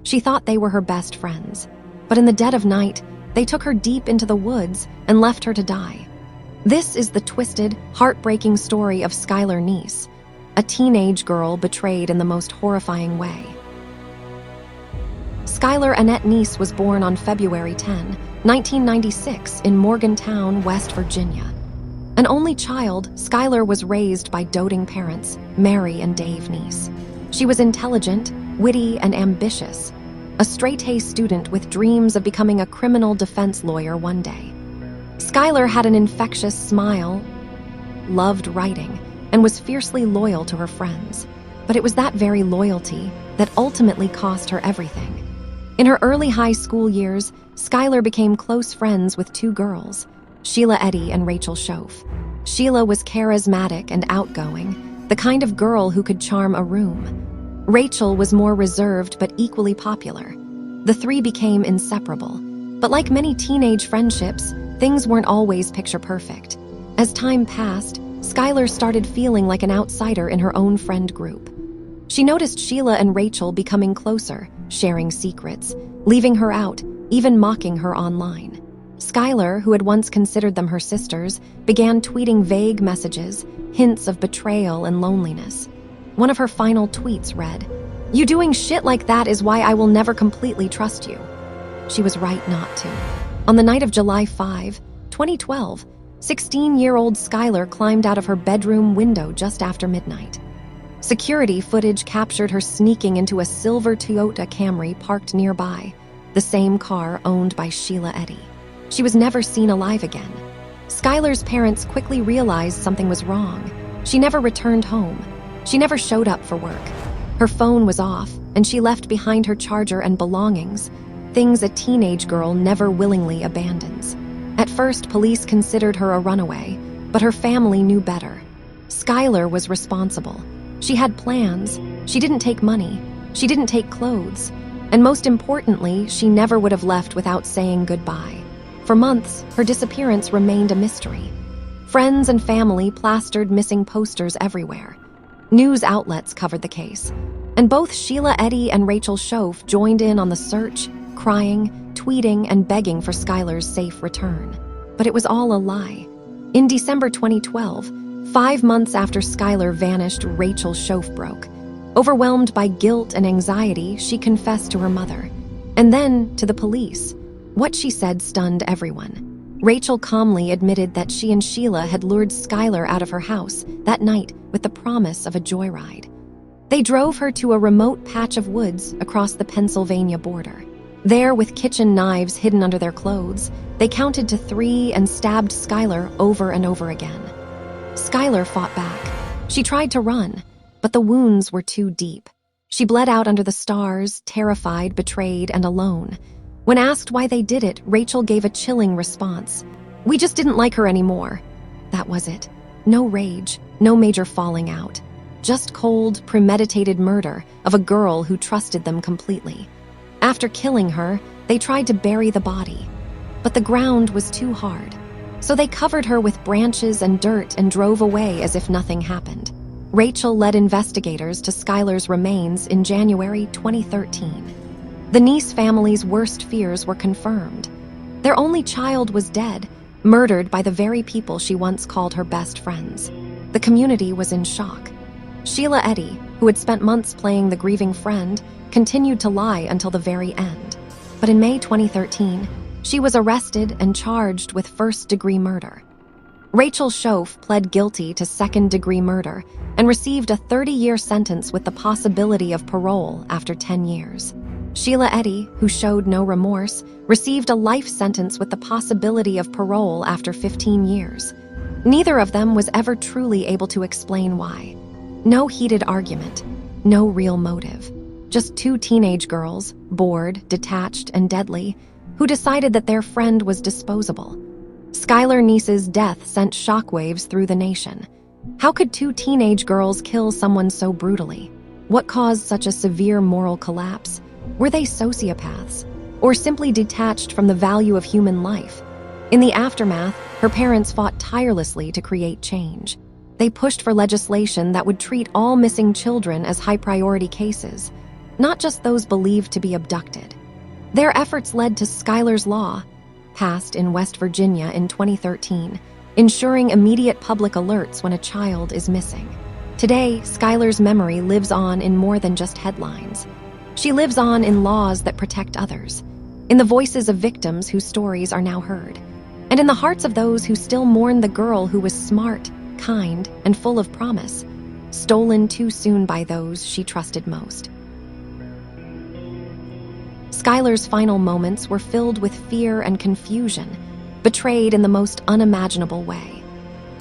She thought they were her best friends. But in the dead of night, they took her deep into the woods and left her to die. This is the twisted, heartbreaking story of Skylar Neese, a teenage girl betrayed in the most horrifying way. Skylar Annette Neese was born on February 10, 1996 in Morgantown, West Virginia. An only child, Skylar was raised by doting parents, Mary and Dave Neese. She was intelligent, witty, and ambitious, a straight-A student with dreams of becoming a criminal defense lawyer one day. Skylar had an infectious smile, loved writing, and was fiercely loyal to her friends. But it was that very loyalty that ultimately cost her everything. In her early high school years, Skylar became close friends with two girls, Sheila Eddy and Rachel Schoaf. Sheila was charismatic and outgoing, the kind of girl who could charm a room. Rachel was more reserved but equally popular. The three became inseparable. But like many teenage friendships, things weren't always picture perfect. As time passed, Skylar started feeling like an outsider in her own friend group. She noticed Sheila and Rachel becoming closer, sharing secrets, leaving her out, even mocking her online. Skylar, who had once considered them her sisters, began tweeting vague messages, hints of betrayal and loneliness. One of her final tweets read, "You doing shit like that is why I will never completely trust you." She was right not to. On the night of July 5, 2012, 16-year-old Skylar climbed out of her bedroom window just after midnight. Security footage captured her sneaking into a silver Toyota Camry parked nearby, the same car owned by Sheila Eddy. She was never seen alive again. Skylar's parents quickly realized something was wrong. She never returned home. She never showed up for work. Her phone was off, and she left behind her charger and belongings, things a teenage girl never willingly abandons. At first, police considered her a runaway, but her family knew better. Skylar was responsible. She had plans. She didn't take money. She didn't take clothes. And most importantly, she never would have left without saying goodbye. For months, her disappearance remained a mystery. Friends and family plastered missing posters everywhere. News outlets covered the case, and both Sheila Eddy and Rachel Schoaf joined in on the search, crying, tweeting, and begging for Skylar's safe return. But it was all a lie. In December 2012, 5 months after Skylar vanished, Rachel Schoaf broke. Overwhelmed by guilt and anxiety, she confessed to her mother, and then to the police. What she said stunned everyone. Rachel calmly admitted that she and Sheila had lured Skylar out of her house that night with the promise of a joyride. They drove her to a remote patch of woods across the Pennsylvania border. There, with kitchen knives hidden under their clothes, they counted to 3 and stabbed Skylar over and over again. Skylar fought back. She tried to run, but the wounds were too deep. She bled out under the stars, terrified, betrayed, and alone. When asked why they did it, Rachel gave a chilling response. "We just didn't like her anymore." That was it. No rage, no major falling out. Just cold, premeditated murder of a girl who trusted them completely. After killing her, they tried to bury the body. But the ground was too hard. So they covered her with branches and dirt and drove away as if nothing happened. Rachel led investigators to Skylar's remains in January 2013. The Neese family's worst fears were confirmed. Their only child was dead, murdered by the very people she once called her best friends. The community was in shock. Sheila Eddy, who had spent months playing the grieving friend, continued to lie until the very end. But in May 2013, she was arrested and charged with first-degree murder. Rachel Schoaf pled guilty to second-degree murder and received a 30-year sentence with the possibility of parole after 10 years. Sheila Eddy, who showed no remorse, received a life sentence with the possibility of parole after 15 years. Neither of them was ever truly able to explain why. No heated argument, no real motive. Just two teenage girls, bored, detached, and deadly, who decided that their friend was disposable. Skylar Neese's death sent shockwaves through the nation. How could two teenage girls kill someone so brutally? What caused such a severe moral collapse? Were they sociopaths, or simply detached from the value of human life? In the aftermath, her parents fought tirelessly to create change. They pushed for legislation that would treat all missing children as high-priority cases. not just those believed to be abducted. Their efforts led to Skylar's Law, passed in West Virginia in 2013, ensuring immediate public alerts when a child is missing. Today, Skylar's memory lives on in more than just headlines. She lives on in laws that protect others, in the voices of victims whose stories are now heard, and in the hearts of those who still mourn the girl who was smart, kind, and full of promise, stolen too soon by those she trusted most. Skylar's final moments were filled with fear and confusion, betrayed in the most unimaginable way.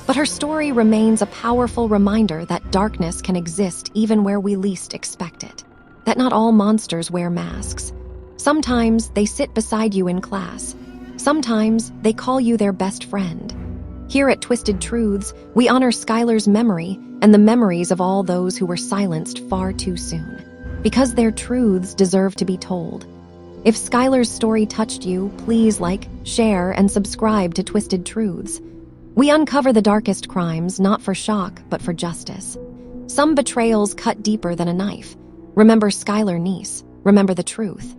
But her story remains a powerful reminder that darkness can exist even where we least expect it, that not all monsters wear masks. Sometimes they sit beside you in class. Sometimes they call you their best friend. Here at Twisted Truths, we honor Skylar's memory and the memories of all those who were silenced far too soon, because their truths deserve to be told. If Skylar's story touched you, please like, share, and subscribe to Twisted Truths. We uncover the darkest crimes, not for shock, but for justice. Some betrayals cut deeper than a knife. Remember Skylar Neese. Remember the truth.